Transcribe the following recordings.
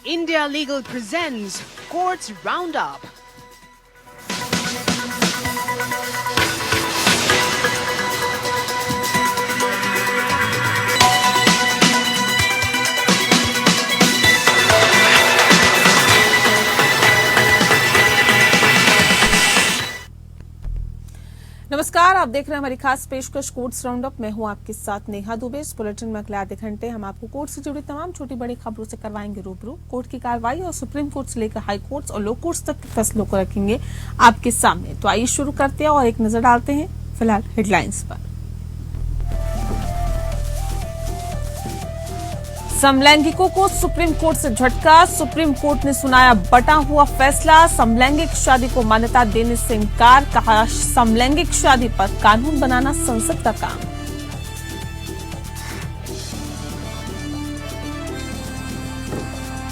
India Legal presents Courts Roundup. नमस्कार, आप देख रहे हैं हमारी खास पेशकश कोर्ट्स राउंडअप। मैं हूं आपके साथ नेहा दुबे। इस बुलेटिन में अगले आधे घंटे हम आपको कोर्ट से जुड़ी तमाम छोटी बड़ी खबरों से करवाएंगे रूबरू। कोर्ट की कार्रवाई और सुप्रीम कोर्ट से लेकर हाई कोर्ट्स और लो कोर्ट्स तक के फैसलों को रखेंगे आपके सामने। तो आइए शुरू करते हैं और एक नजर डालते हैं फिलहाल हेडलाइंस पर। समलैंगिकों को सुप्रीम कोर्ट से झटका। सुप्रीम कोर्ट ने सुनाया बटा हुआ फैसला। समलैंगिक शादी को मान्यता देने से इनकार। कहा समलैंगिक शादी पर कानून बनाना संसद का काम।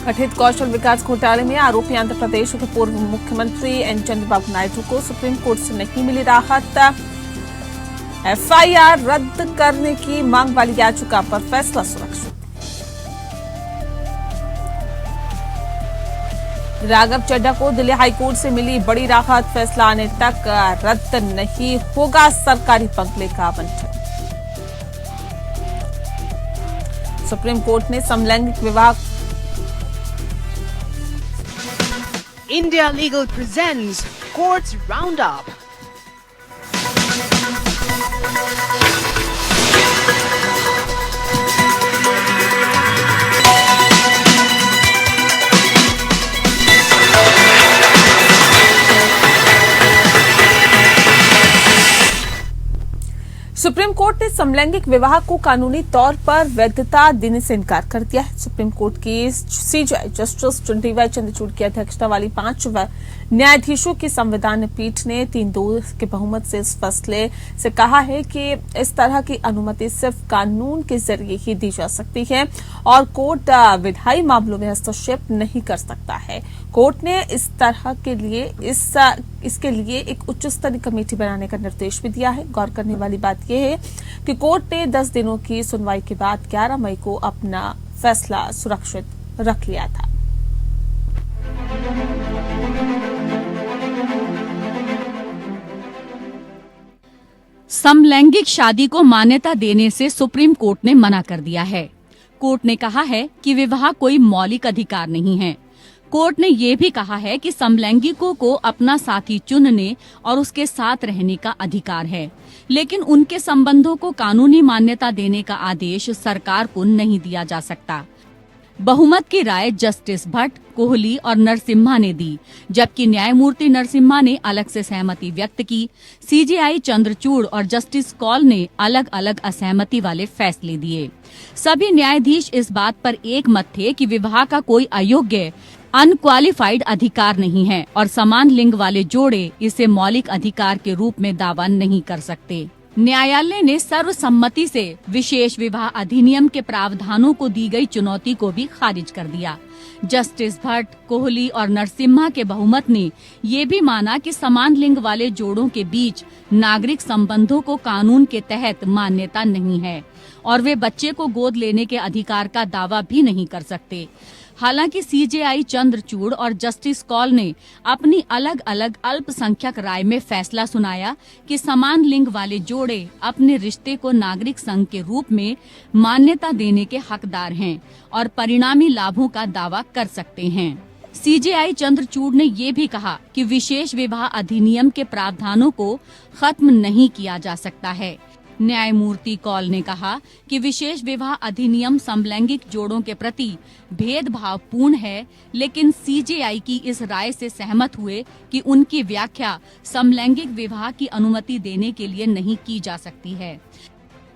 कथित कौशल विकास घोटाले में आरोपी आंध्र प्रदेश के पूर्व मुख्यमंत्री एन चंद्रबाबू नायडू को सुप्रीम कोर्ट से नहीं मिली राहत। एफआईआर रद्द करने की मांग वाली याचिका पर फैसला सुरक्षित। राघव चड्ढा को दिल्ली हाईकोर्ट से मिली बड़ी राहत। फैसला आने तक रद्द नहीं होगा सरकारी बंगले का आवंटन। सुप्रीम कोर्ट ने समलैंगिक विवाह। India Legal presents Courts Roundup. Supreme court ने समलैंगिक विवाह को कानूनी तौर पर वैधता देने से इनकार कर दिया है। सुप्रीम कोर्ट की सीजेआई जस्टिस डीवाई चंद्रचूड़ की अध्यक्षता वाली 5 न्यायाधीशों की संविधान पीठ ने 3-2 के बहुमत से इस फैसले से कहा है कि इस तरह की अनुमति सिर्फ कानून के जरिए ही दी जा सकती है और कोर्ट विधायी मामलों में हस्तक्षेप नहीं कर सकता है। कोर्ट ने इस तरह के लिए इसके लिए एक उच्च स्तरीय कमेटी बनाने का निर्देश भी दिया है। गौर करने वाली बात यह है कि कोर्ट ने 10 दिनों की सुनवाई के बाद 11 मई को अपना फैसला सुरक्षित रख लिया था। समलैंगिक शादी को मान्यता देने से सुप्रीम कोर्ट ने मना कर दिया है। कोर्ट ने कहा है कि विवाह कोई मौलिक अधिकार नहीं है। कोर्ट ने ये भी कहा है कि समलैंगिकों को अपना साथी चुनने और उसके साथ रहने का अधिकार है, लेकिन उनके संबंधों को कानूनी मान्यता देने का आदेश सरकार को नहीं दिया जा सकता। बहुमत की राय जस्टिस भट्ट, कोहली और नरसिम्हा ने दी, जबकि न्यायमूर्ति नरसिम्हा ने अलग से सहमति व्यक्त की। सीजेआई चंद्रचूड़ और जस्टिस कौल ने अलग अलग असहमति वाले फैसले दिए। सभी न्यायाधीश इस बात पर एक मत थे कि विवाह का कोई अयोग्य अनक्वालिफाइड अधिकार नहीं है और समान लिंग वाले जोड़े इसे मौलिक अधिकार के रूप में दावा नहीं कर सकते। न्यायालय ने सर्वसम्मति से विशेष विवाह अधिनियम के प्रावधानों को दी गई चुनौती को भी खारिज कर दिया। जस्टिस भट्ट, कोहली और नरसिम्हा के बहुमत ने ये भी माना कि समान लिंग वाले जोड़ों के बीच नागरिक संबंधों को कानून के तहत मान्यता नहीं है और वे बच्चे को गोद लेने के अधिकार का दावा भी नहीं कर सकते। हालांकि सीजेआई चंद्रचूड़ और जस्टिस कौल ने अपनी अलग अलग अल्पसंख्यक राय में फैसला सुनाया कि समान लिंग वाले जोड़े अपने रिश्ते को नागरिक संघ के रूप में मान्यता देने के हकदार हैं और परिणामी लाभों का दावा कर सकते हैं। सीजेआई चंद्रचूड़ ने ये भी कहा कि विशेष विवाह अधिनियम के प्रावधानों को खत्म नहीं किया जा सकता है। न्यायमूर्ति कौल ने कहा कि विशेष विवाह अधिनियम समलैंगिक जोड़ों के प्रति भेदभावपूर्ण है, लेकिन सीजेआई की इस राय से सहमत हुए कि उनकी व्याख्या समलैंगिक विवाह की अनुमति देने के लिए नहीं की जा सकती है।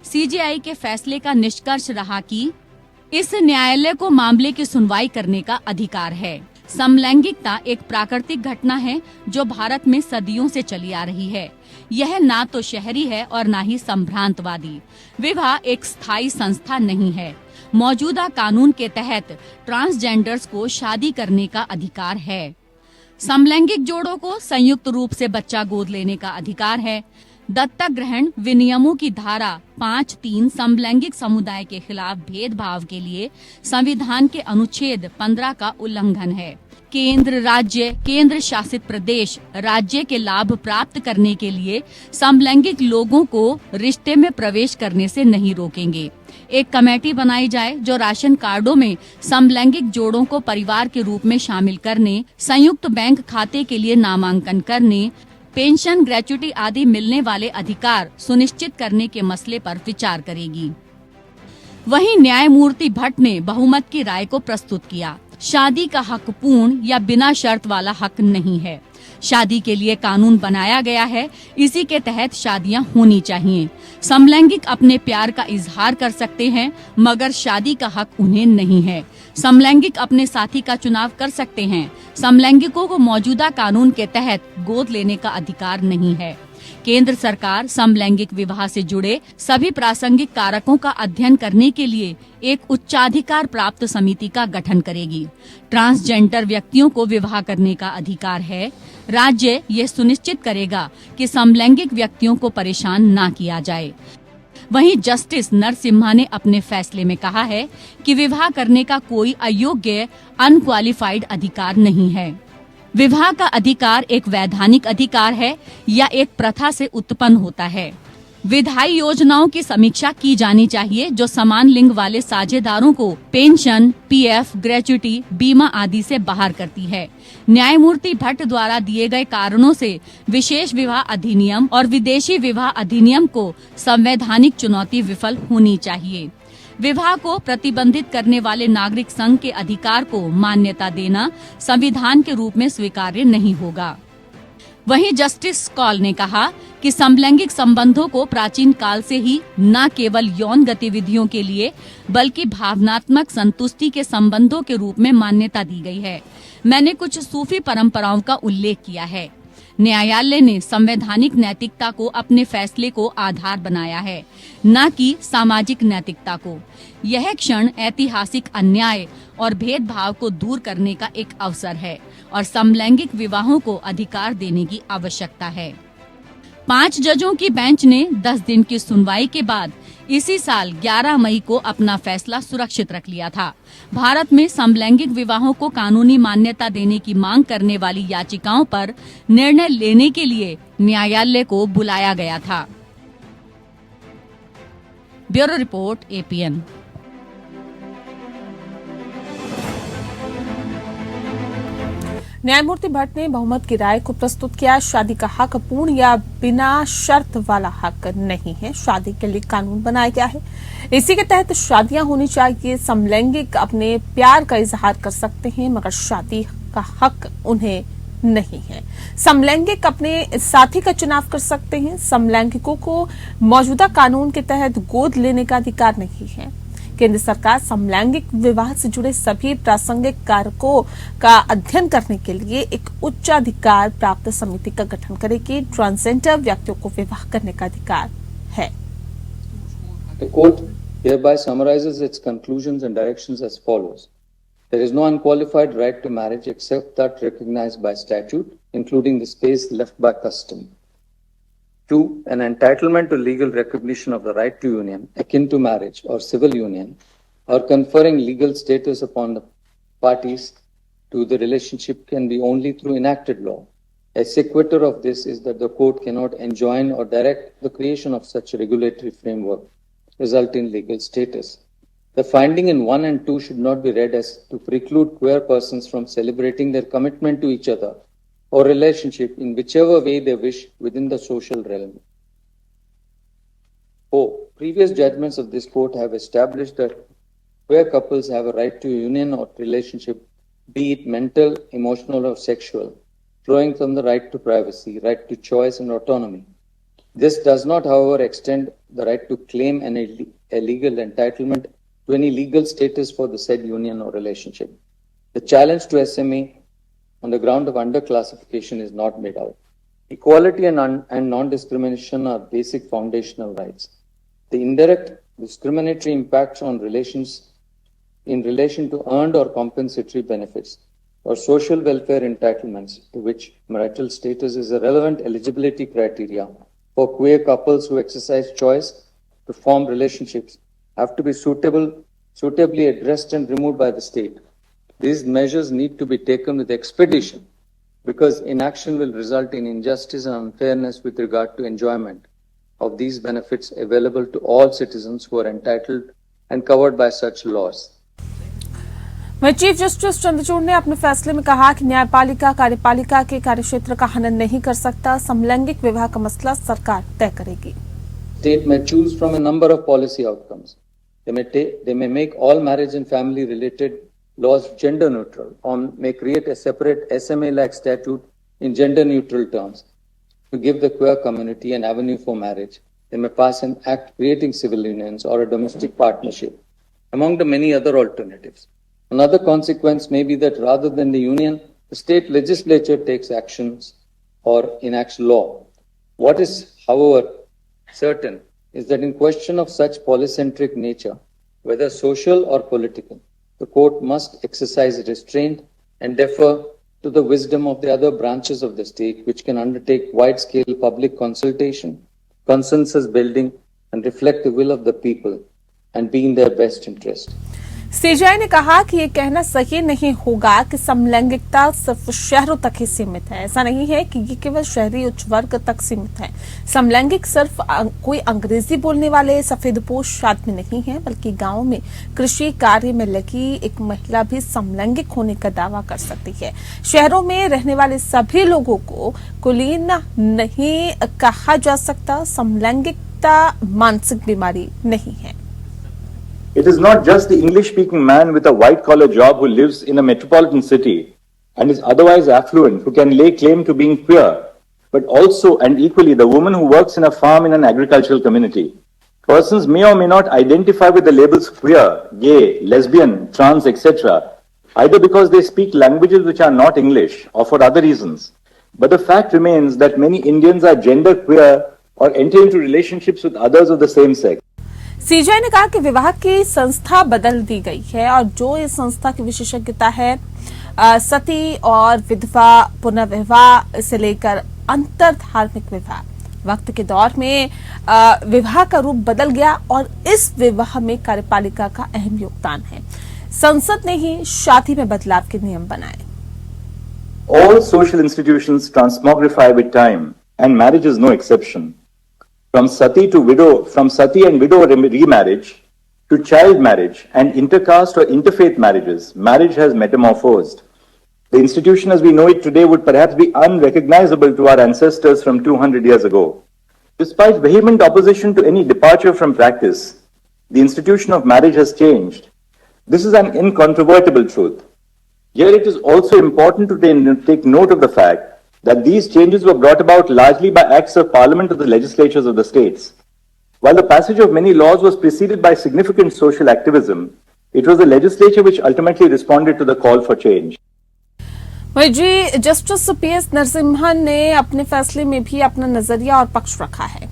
सीजेआई के फैसले का निष्कर्ष रहा कि इस न्यायालय को मामले की सुनवाई करने का अधिकार है। समलैंगिकता एक प्राकृतिक घटना है जो भारत में सदियों से चली आ रही है। यह ना तो शहरी है और ना ही संभ्रांतवादी। विवाह एक स्थायी संस्था नहीं है। मौजूदा कानून के तहत ट्रांसजेंडर्स को शादी करने का अधिकार है। समलैंगिक जोड़ों को संयुक्त रूप से बच्चा गोद लेने का अधिकार है। दत्तक ग्रहण विनियमों की धारा 5(3) समलैंगिक समुदाय के खिलाफ भेदभाव के लिए संविधान के अनुच्छेद 15 का उल्लंघन है। केंद्र, राज्य, केंद्र शासित प्रदेश राज्य के लाभ प्राप्त करने के लिए समलैंगिक लोगों को रिश्ते में प्रवेश करने से नहीं रोकेंगे। एक कमेटी बनाई जाए जो राशन कार्डों में समलैंगिक जोड़ों को परिवार के रूप में शामिल करने, संयुक्त बैंक खाते के लिए नामांकन करने, पेंशन, ग्रेच्युटी आदि मिलने वाले अधिकार सुनिश्चित करने के मसले पर विचार करेगी। वहीं न्यायमूर्ति भट्ट ने बहुमत की राय को प्रस्तुत किया। शादी का हक पूर्ण या बिना शर्त वाला हक नहीं है। शादी के लिए कानून बनाया गया है, इसी के तहत शादियां होनी चाहिए। समलैंगिक अपने प्यार का इजहार कर सकते हैं, मगर शादी का हक उन्हें नहीं है। समलैंगिक अपने साथी का चुनाव कर सकते हैं। समलैंगिकों को मौजूदा कानून के तहत गोद लेने का अधिकार नहीं है। केंद्र सरकार समलैंगिक विवाह से जुड़े सभी प्रासंगिक कारकों का अध्ययन करने के लिए एक उच्चाधिकार प्राप्त समिति का गठन करेगी। ट्रांसजेंडर व्यक्तियों को विवाह करने का अधिकार है। राज्य ये सुनिश्चित करेगा कि समलैंगिक व्यक्तियों को परेशान ना किया जाए। वहीं जस्टिस नरसिम्हा ने अपने फैसले में कहा है कि विवाह करने का कोई अयोग्य, अनक्वालिफाइड अधिकार नहीं है। विवाह का अधिकार एक वैधानिक अधिकार है या एक प्रथा से उत्पन्न होता है। विधायी योजनाओं की समीक्षा की जानी चाहिए जो समान लिंग वाले साझेदारों को पेंशन, पीएफ, ग्रेच्युटी, बीमा आदि से बाहर करती है। न्यायमूर्ति भट्ट द्वारा दिए गए कारणों से विशेष विवाह अधिनियम और विदेशी विवाह अधिनियम को संवैधानिक चुनौती विफल होनी चाहिए। विवाह को प्रतिबंधित करने वाले नागरिक संघ के अधिकार को मान्यता देना संविधान के रूप में स्वीकार्य नहीं होगा। वहीं जस्टिस कौल ने कहा कि समलैंगिक संबंधों को प्राचीन काल से ही न केवल यौन गतिविधियों के लिए बल्कि भावनात्मक संतुष्टि के संबंधों के रूप में मान्यता दी गई है। मैंने कुछ सूफी परंपराओं का उल्लेख किया है। न्यायालय ने संवैधानिक नैतिकता को अपने फैसले को आधार बनाया है, न कि सामाजिक नैतिकता को। यह क्षण ऐतिहासिक अन्याय और भेदभाव को दूर करने का एक अवसर है और समलैंगिक विवाहों को अधिकार देने की आवश्यकता है। 5 जजों की बेंच ने 10 दिन की सुनवाई के बाद इसी साल 11 मई को अपना फैसला सुरक्षित रख लिया था। भारत में समलैंगिक विवाहों को कानूनी मान्यता देने की मांग करने वाली याचिकाओं पर निर्णय लेने के लिए न्यायालय को बुलाया गया था। Bureau report, APN। न्यायमूर्ति भट्ट ने बहुमत की राय को प्रस्तुत किया। शादी का हक पूर्ण या बिना शर्त वाला हक नहीं है। शादी के लिए कानून बनाया गया है, इसी के तहत शादियां होनी चाहिए। समलैंगिक अपने प्यार का इजहार कर सकते हैं, मगर शादी का हक उन्हें नहीं है। समलैंगिक अपने साथी का चुनाव कर सकते हैं। समलैंगिकों को मौजूदा कानून के तहत गोद लेने का अधिकार नहीं है। केंद्र सरकार समलैंगिक विवाह से जुड़े सभी प्रासंगिक कारकों का अध्ययन करने के लिए एक उच्चाधिकार प्राप्त समिति का गठन करेगी। ट्रांसजेंडर व्यक्तियों को विवाह करने का अधिकार है। The court hereby summarizes its conclusions and directions as follows. There is no unqualified right to marriage except that recognized by statute, including the space left by custom. 2. An entitlement to legal recognition of the right to union, akin to marriage or civil union, or conferring legal status upon the parties to the relationship can be only through enacted law. A sequitur of this is that the court cannot enjoin or direct the creation of such regulatory framework, result in legal status. The finding in 1 and 2 should not be read as to preclude queer persons from celebrating their commitment to each other or relationship in whichever way they wish within the social realm. 4. Previous judgments of this court have established that queer couples have a right to union or relationship, be it mental, emotional, or sexual, flowing from the right to privacy, right to choice and autonomy. This does not, however, extend the right to claim a legal entitlement to any legal status for the said union or relationship. The challenge to SMA on the ground of underclassification is not made out. Equality and non-discrimination are basic foundational rights. The indirect discriminatory impacts on relations in relation to earned or compensatory benefits or social welfare entitlements to which marital status is a relevant eligibility criteria for queer couples who exercise choice to form relationships have to be suitably addressed and removed by the state. These measures need to be taken with expedition because inaction will result in injustice and unfairness with regard to enjoyment of these benefits available to all citizens who are entitled and covered by such laws. वहीं chief justice Chandrachud ने अपने फैसले में कहा कि न्यायपालिका कार्यपालिका के कार्यक्षेत्र का हनन नहीं कर सकता। समलैंगिक विवाह का मसला सरकार तय करेगी। State may choose from a number of policy outcomes. They may make all marriage and family related laws gender neutral or may create a separate SMA-like statute in gender neutral terms to give the queer community an avenue for marriage. They may pass an act creating civil unions or a domestic partnership, among the many other alternatives. Another consequence may be that rather than the union, the state legislature takes actions or enacts law. What is, however, certain is that in question of such polycentric nature, whether social or political, the court must exercise restraint and defer to the wisdom of the other branches of the state, which can undertake wide-scale public consultation, consensus building, and reflect the will of the people and be in their best interest. CGI ने कहा कि ये कहना सही नहीं होगा कि समलैंगिकता सिर्फ शहरों तक ही सीमित है। ऐसा नहीं है कि ये केवल शहरी उच्च वर्ग तक सीमित है। समलैंगिक सिर्फ कोई अंग्रेजी बोलने वाले सफेदपोश आदमी नहीं है, बल्कि गांव में कृषि कार्य में लगी एक महिला भी समलैंगिक होने का दावा कर सकती है। शहरों में रहने वाले सभी लोगों को कुलीन नहीं कहा जा सकता। समलैंगिकता मानसिक बीमारी नहीं है। It is not just the English-speaking man with a white-collar job who lives in a metropolitan city and is otherwise affluent who can lay claim to being queer, but also and equally the woman who works in a farm in an agricultural community. Persons may or may not identify with the labels queer, gay, lesbian, trans, etc., either because they speak languages which are not English or for other reasons. But the fact remains that many Indians are gender queer or enter into relationships with others of the same sex. CGI ने कहा कि विवाह की संस्था बदल दी गई है और जो इस संस्था की विशेषज्ञता है सती और विधवा पुनर्विवाह से लेकर अंतर धार्मिक विवाह। वक्त के दौर में विवाह का रूप बदल गया और इस विवाह में कार्यपालिका का अहम योगदान है। संसद ने ही शादी में बदलाव के नियम बनाए। All social institutions transmogrify with time and marriage is no exception. From sati and widow remarriage to child marriage and intercaste or interfaith marriages, marriage has metamorphosed. The institution as we know it today would perhaps be unrecognizable to our ancestors from 200 years ago. Despite vehement opposition to any departure from practice, the institution of marriage has changed. This is an incontrovertible truth. Yet it is also important to take note of the fact that these changes were brought about largely by acts of parliament of the legislatures of the states. While the passage of many laws was preceded by significant social activism, it was the legislature which ultimately responded to the call for change. वही जी justice PS Narasimhan ने अपने फैसले में भी अपना नजरिया और पक्ष रखा है।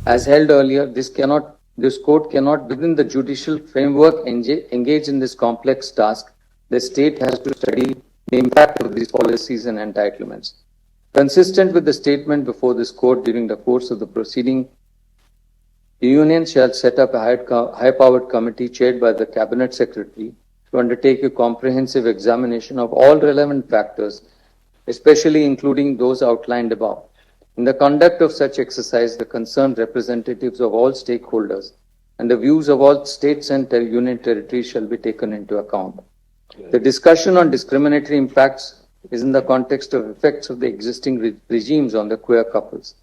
As held earlier, this court cannot, within the judicial framework, engage in this complex task. The state has to study the impact of these policies and entitlements. Consistent with the statement before this court during the course of the proceeding, the union shall set up a high-powered committee chaired by the cabinet secretary to undertake a comprehensive examination of all relevant factors, especially including those outlined above. In the conduct of such exercise, the concerned representatives of all stakeholders and the views of all states and union territories shall be taken into account. The discussion on discriminatory impacts is in the context of effects of the existing regimes on the queer couples.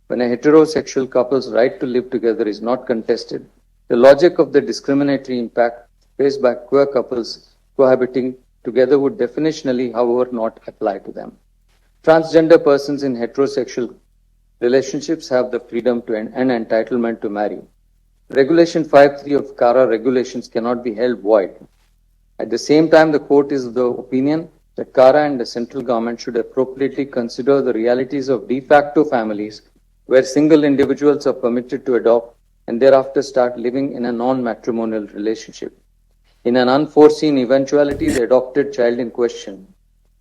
When a heterosexual couple's right to live together is not contested, the logic of the discriminatory impact faced by queer couples cohabiting together would definitionally, however, not apply to them. Transgender persons in heterosexual relationships have the freedom to and entitlement to marry. Regulation 5.3 of CARA regulations cannot be held void. At the same time, the court is of the opinion that CARA and the central government should appropriately consider the realities of de facto families where single individuals are permitted to adopt and thereafter start living in a non-matrimonial relationship. In an unforeseen eventuality, the adopted child in question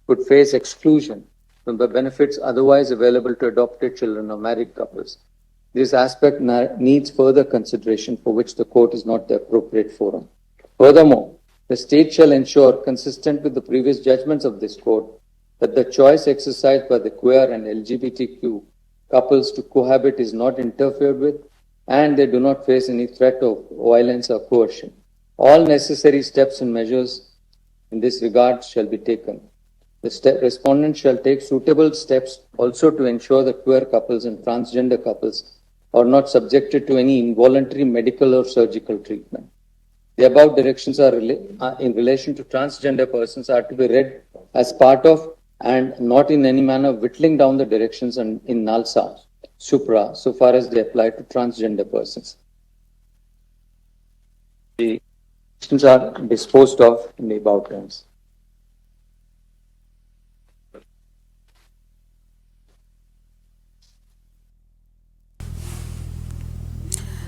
could face exclusion from the benefits otherwise available to adopted children or married couples. This aspect needs further consideration, for which the court is not the appropriate forum. Furthermore, the state shall ensure, consistent with the previous judgments of this court, that the choice exercised by the queer and LGBTQ couples to cohabit is not interfered with, and they do not face any threat of violence or coercion. All necessary steps and measures in this regard shall be taken. The respondent shall take suitable steps also to ensure that queer couples and transgender couples are not subjected to any involuntary medical or surgical treatment. The above directions are in relation to transgender persons are to be read as part of and not in any manner whittling down the directions in Nalsa, Supra, so far as they apply to transgender persons. The questions are disposed of in the above terms.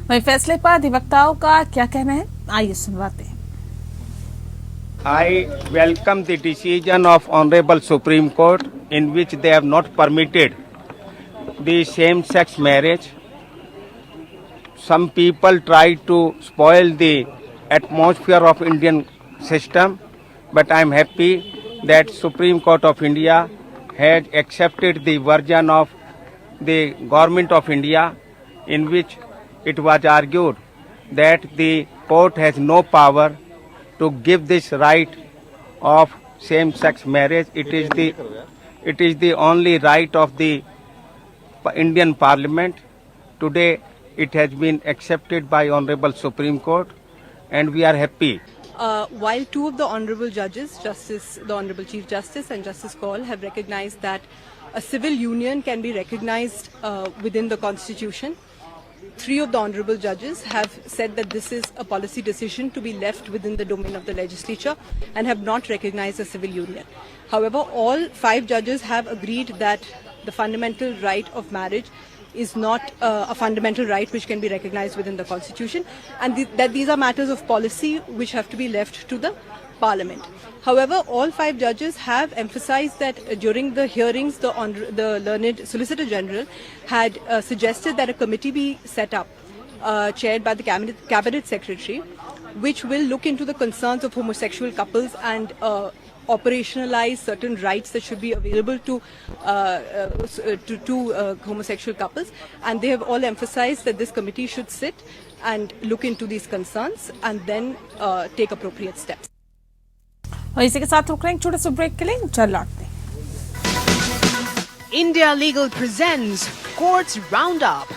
वहीं फैसले पर अधिवक्ताओं का क्या कहना है, आइए सुनवाते हैं। I welcome the decision of Honorable Supreme Court in which they have not permitted the same-sex marriage. Some people try to spoil the atmosphere of Indian system, but I am happy that Supreme Court of India has accepted the version of the Government of India in which it was argued that the court has no power to give this right of same-sex marriage. It is the only right of the Indian Parliament. Today it has been accepted by Honorable Supreme Court, and we are happy. While two of the honorable judges, the Honorable Chief Justice and Justice Kaul, have recognized that a civil union can be recognized within the Constitution, three of the honorable judges have said that this is a policy decision to be left within the domain of the legislature and have not recognized a civil union. However, all five judges have agreed that the fundamental right of marriage is not a fundamental right which can be recognized within the Constitution, and that these are matters of policy which have to be left to the Parliament. However, all five judges have emphasized that during the hearings, the learned Solicitor General had suggested that a committee be set up, chaired by the Cabinet Secretary, which will look into the concerns of homosexual couples and operationalize certain rights that should be available to homosexual couples. And they have all emphasized that this committee should sit and look into these concerns and then take appropriate steps. और इसी के साथ रुक रहे हैं छोटे से break के लिए, चल लौटते हैं। India Legal presents Courts Roundup.